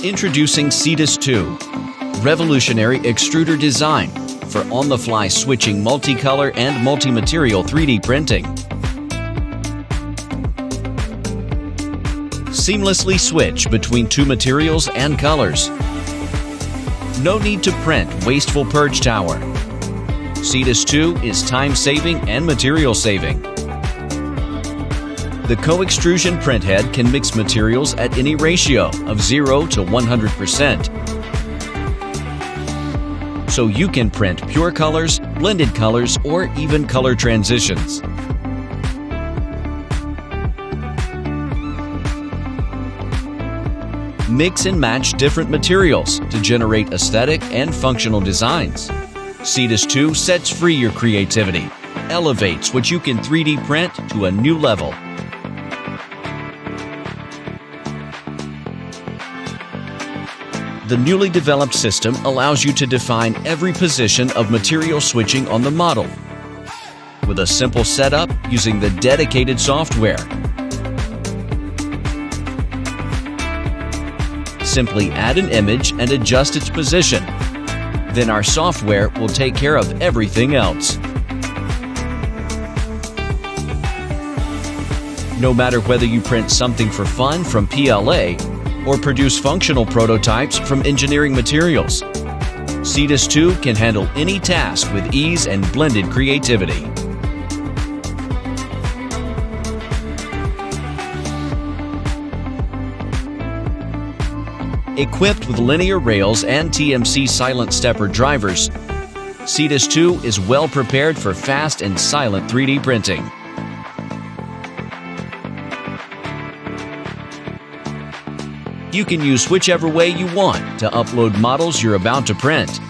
Introducing Cetus2, revolutionary extruder design for on-the-fly switching multicolor and multi-material 3D printing. Seamlessly switch between two materials and colors. No need to print wasteful purge tower. Cetus2 is time-saving and material-saving. The co-extrusion printhead can mix materials at any ratio of 0 to 100%. So you can print pure colors, blended colors, or even color transitions. Mix and match different materials to generate aesthetic and functional designs. Cetus2 sets free your creativity, elevates what you can 3D print to a new level. The newly developed system allows you to define every position of material switching on the model with a simple setup using the dedicated software. Simply add an image and adjust its position. Then our software will take care of everything else. No matter whether you print something for fun from PLA or produce functional prototypes from engineering materials, Cetus2 can handle any task with ease and blended creativity. Equipped with linear rails and TMC silent stepper drivers, Cetus2 is well prepared for fast and silent 3D printing. You can use whichever way you want to upload models you're about to print.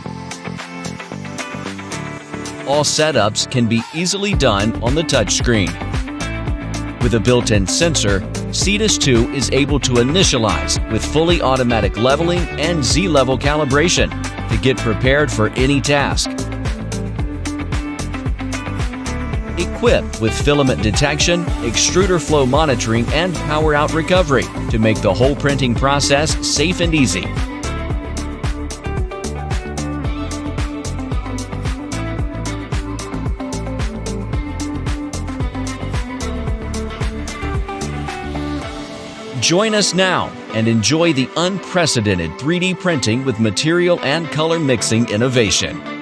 All setups can be easily done on the touchscreen. With a built-in sensor, Cetus2 is able to initialize with fully automatic leveling and Z-level calibration to get prepared for any task. Equipped with filament detection, extruder flow monitoring, and power out recovery to make the whole printing process safe and easy. Join us now and enjoy the unprecedented 3D printing with material and color mixing innovation.